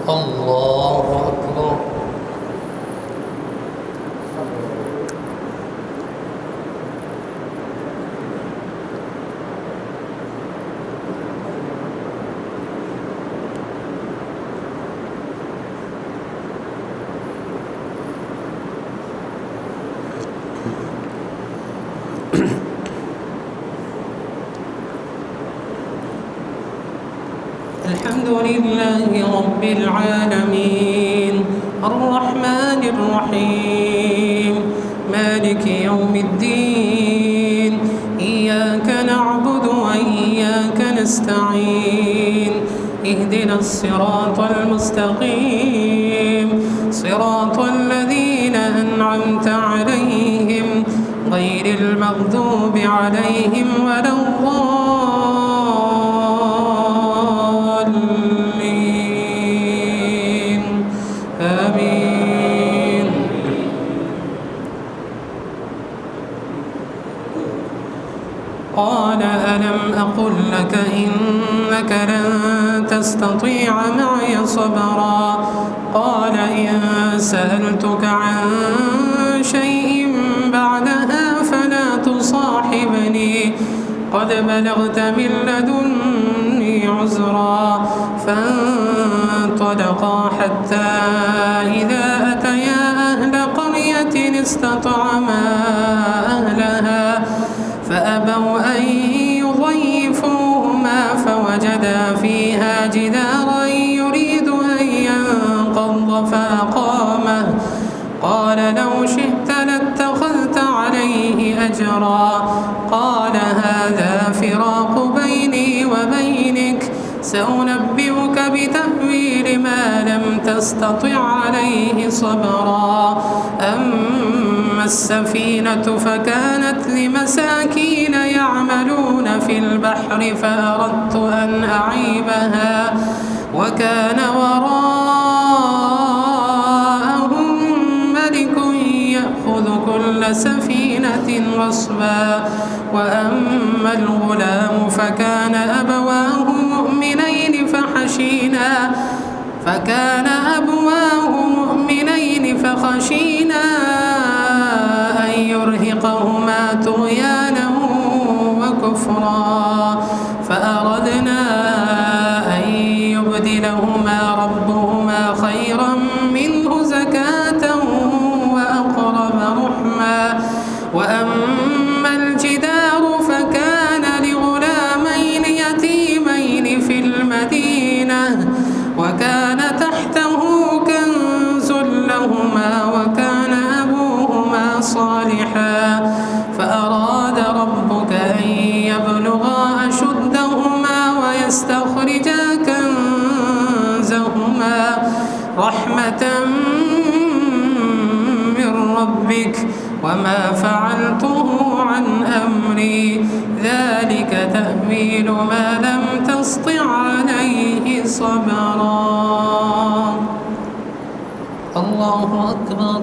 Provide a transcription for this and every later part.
الله أكبر. الحمد لله رب العالمين الرحمن الرحيم مالك يوم الدين إياك نعبد وإياك نستعين اهدنا الصراط المستقيم صراط الذين أنعمت عليهم غير المغضوب عليهم ولا الضالين آمين. قال ألم أقل لك إنك لن تستطيع معي صبرا قال إن سألتك عن شيء بعدها فلا تصاحبني قد بلغت من لدني عذرا فانطلقا حتى إذا أتيا أهل قرية استطعما أهلها فأبوا أن يضيفوهما فوجدا فيها جدارا يريد أن ينقض فأقامه قال لو شئت لاتخذت عليه أجرا قال هذا فراق بيني وبينك سأنبئك بتأويل ما لم تستطع عليه صبرا أما السفينة فكانت لمساكين يعملون في البحر فأردت أن أعيبها وكان وراءهم ملك يأخذ كل سفينة غصبا وأما الغلام فكان أبواه مؤمنين فخشينا أن يرهقهما طغيانا وكفرا فأردنا أن يبدلهما ربهما خيرا منه زكاة وأقرب رحما وأما الجدار فكان لغلامين يتيمين في المدينة وكان تحته كنز لهما وكان أبوهما صالحا فأراد ربك أن يبلغا أشدهما ويستخرجا كنزهما رحمة من ربك وما فعلته عن أمري ذلك تأويل ما لم تسطع عليه صبرا. الله أكبر.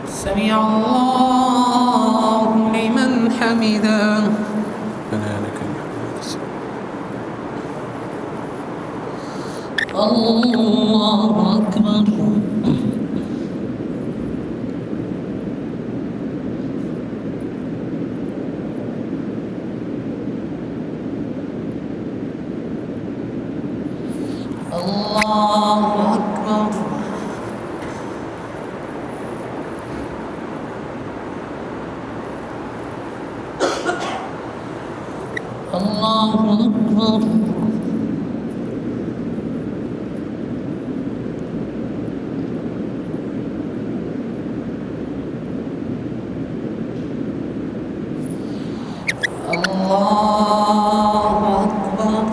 سمع الله لمن حمده. الله أكبر. الله أكبر. الله أكبر.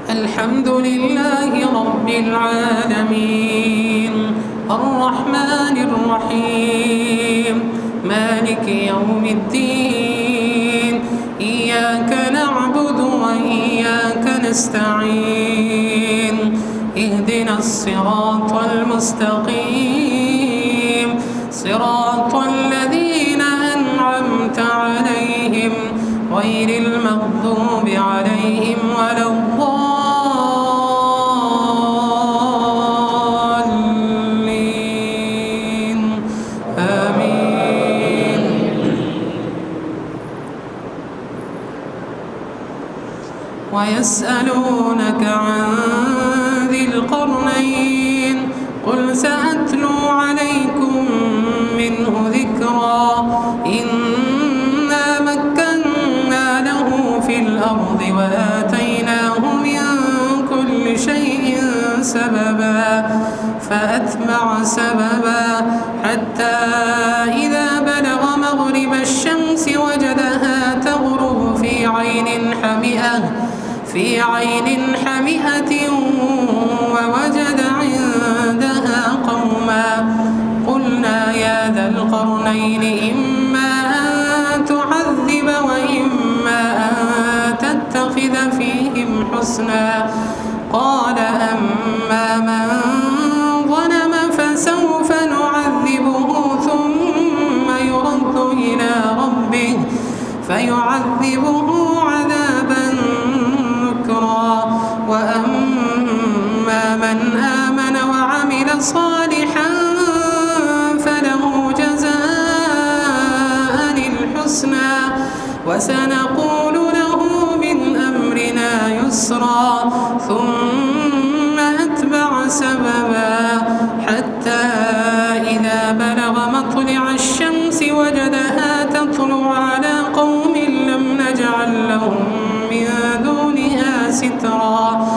الحمد لله رب العالمين الرحمن الرحيم مالك يوم الدين إياك نستعين اهدنا الصراط المستقيم صراط الذين أنعمت عليهم غير المغضوب عليهم ولا الضالين آمين. ويسألونك عن ذي القرنين قل سأتلو عليكم منه ذكرا إنا مكنا له في الأرض وآتيناه من كل شيء سببا فأتبع سببا حتى إذا بلغ مغرب الشمس وجدها تغرب في عين حمئة ووجد عندها قوما قلنا يا ذا القرنين إما أن تعذب وإما أن تتخذ فيهم حسنا قال أما من ظلم فسوف نعذبه ثم يرد إلى ربه فيعذبه عذابا نكرا وأما من آمن وعمل صالحا فله جزاء الحسنى وسنقول له من أمرنا يسرا ثم أتبع سببا حتى إذا بلغ مطلع الشمس وجدها تطلع على قوم لم نجعل لهم من دونها سترا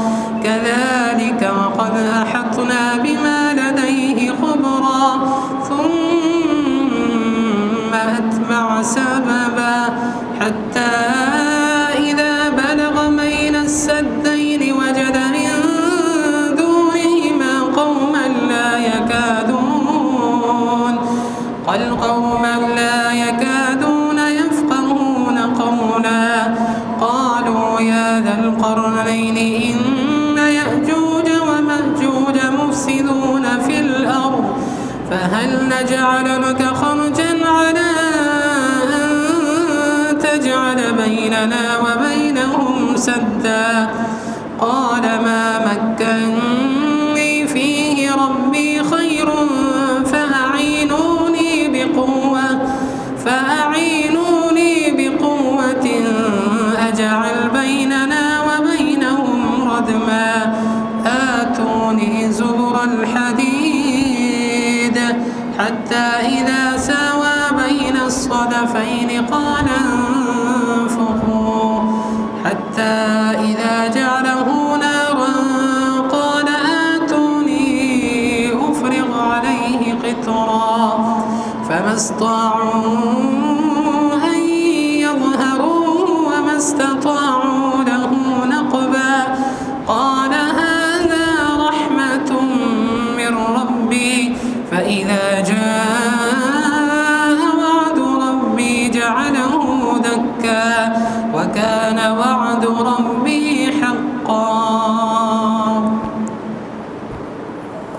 كذلك وقد أحطنا بما لديه خبرا ثم أتبع سببا حتى إذا بلغ بين السدين وجد من دونهما قوما لا يكادون يفقهون قولا قالوا يا ذا القرنين إن يأجوج ومأجوج مفسدون في الأرض فهل نجعل لك خرجا على أن تجعل بيننا وبينهم سدا قال ما مكني فيه ربي خير فأعينوني بقوة أجعل بيننا وبينهم ردما آتوني زبر الحديد حتى إذا ساوى بين الصدفين قال انفخوا حتى إذا جعله نارا قال آتوني أفرغ عليه قطرا فما استطاعوا أن يظهروه وما استطاعوا له نقبا قال هذا رحمة من ربي فإذا جاء وعد ربي جعله دكا وكان وعد ربي حقا.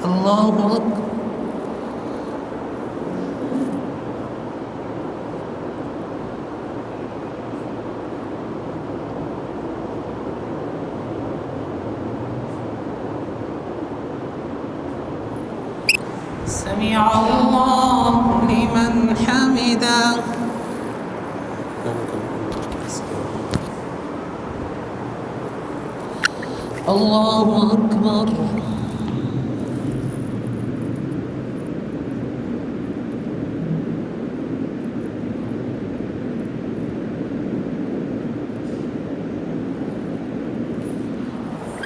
الله أكبر. سمع الله لمن حمده. الله أكبر.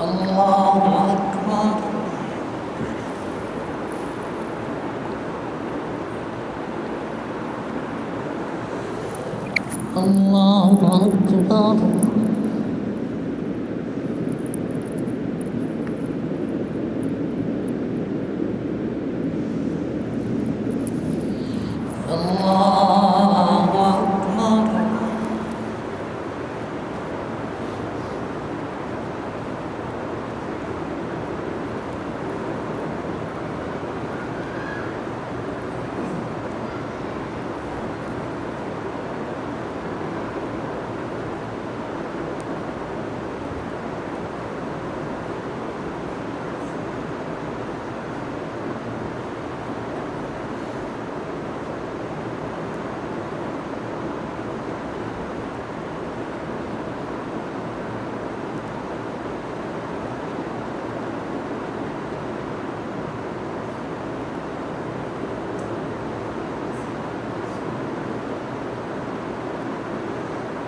الله أكبر. الله أكبر. الله أكبر.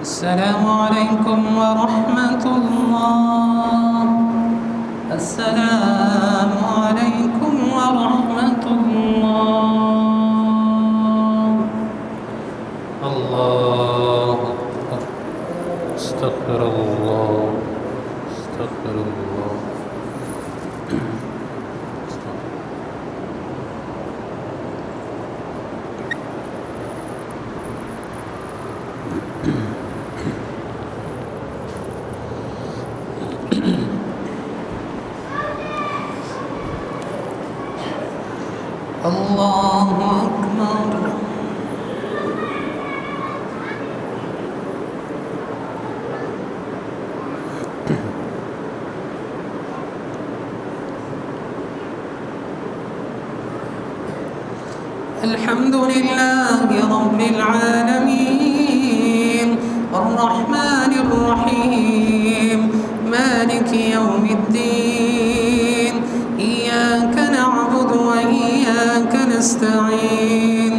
السلام عليكم ورحمة الله. السلام عليكم ورحمة الله. الله أكبر. استغفر الله. استغفر الله. الله أكبر. الحمد لله رب العالمين الرحمن الرحيم مالك يوم الدين إياك نعبد وإياك نستعين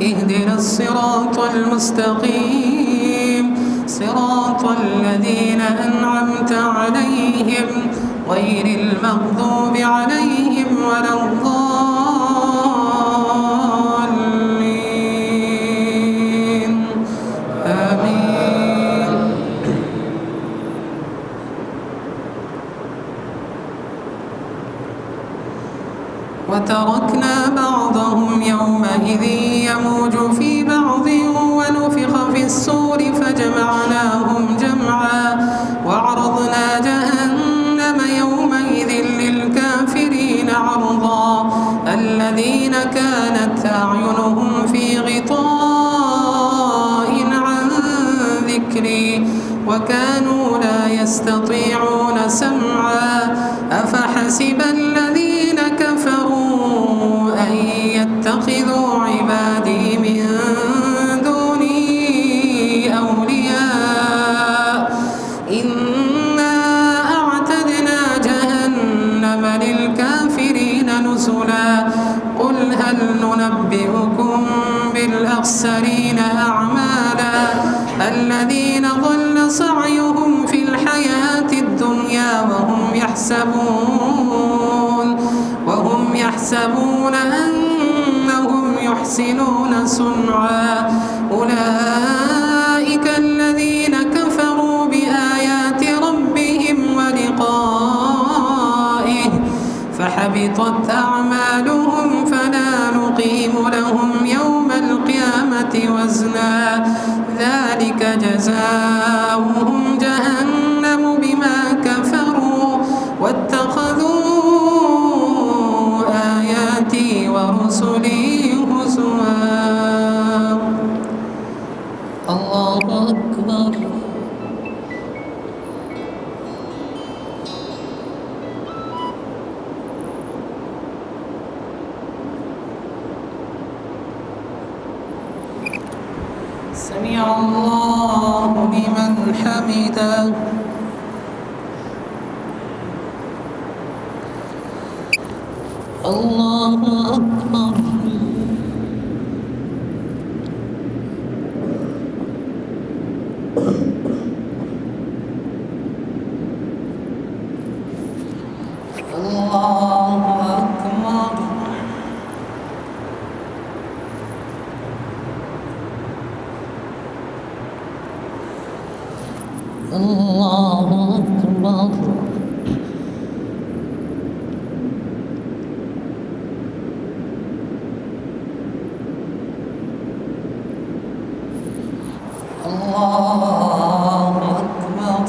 اهدنا الصراط المستقيم صراط الذين أنعمت عليهم غير المغضوب عليهم ولا الضالين آمين. وتركنا بعضهم يومئذ يموج في بعض ونفخ في الصور فجمعناهم جمعا وعرضنا جهنم يومئذ للكافرين عرضا الذين كانت أعينهم في غطاء عن ذكري وكانوا لا يستطيعون سمعا أفحسب الذين كفروا أن يتخذوا عبادي من دوني أولياء إنا أعتدنا جهنم للكافرين نزلا قل هل ننبئكم بالأخسرين أعمالا الذين ضل سعيهم في الحياة الدنيا وهم يحسبون أنهم يحسنون صنعا أولئك الذين كفروا بآيات ربهم ولقائه فحبطت أعمالهم فلا نقيم لهم يوم القيامة وزنا ذلك جزاؤهم جهنم بما كفروا واتخذوا آياتي ورسلي هزوا. الله أكبر. سمع الله لمن حمده. الله أكبر. الله أكبر. الله أكبر. الله أكبر.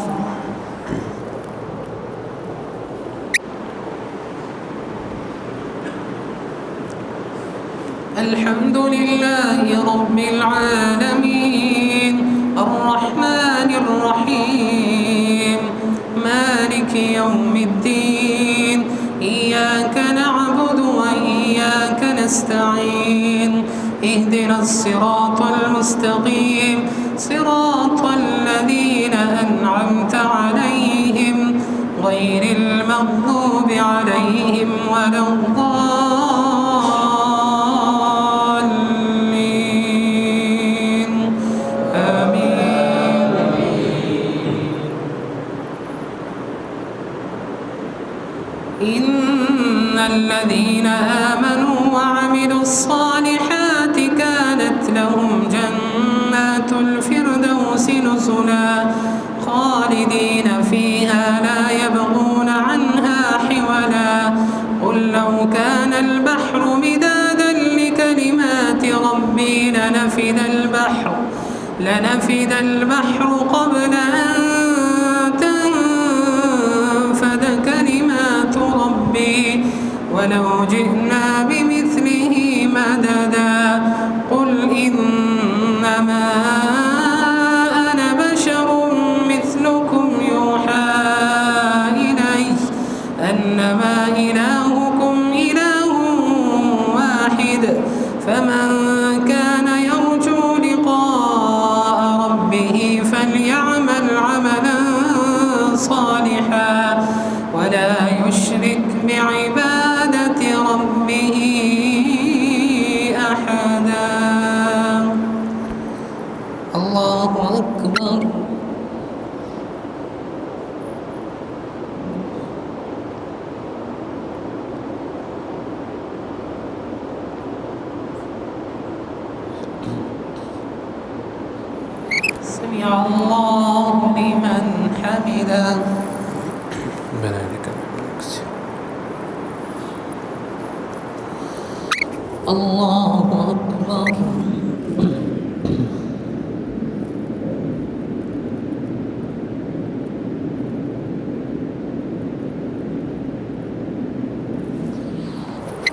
الحمد لله رب العالمين الرحمن الرحيم مالك يوم الدين إياك نعبد وإياك نستعين اهدنا الصراط المستقيم صراط الذين أنعمت عليهم غير المغضوب عليهم ولا الضالين آمين. والذين آمنوا وعملوا الصالحات كانت لهم جنات الفردوس نزلا خالدين فيها لا يبغون عنها حولا قل لو كان البحر مدادا لكلمات ربي لنفد البحر قبل أن تنفد كلمات ربي ولو جئنا بمثله مددا قل إنما أنا بشر مثلكم يوحى إلي أنما إلهكم إله واحد فمن كان يرجو لقاء ربه فليعمل عملا صالحا ولا يشرك بعبادة ربه أحدا. الله أكبر. سمع الله لمن حمده. ربنا لك الحمد. الله أكبر.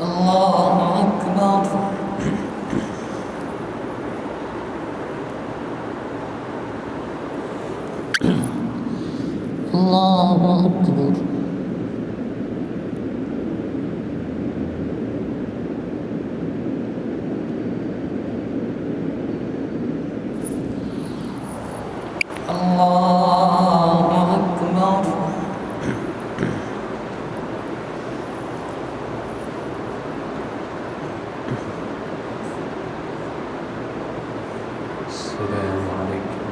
الله أكبر. الله أكبر. الله أكبر. السلام عليكم.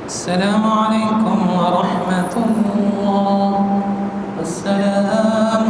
السلام عليكم ورحمة الله. السلام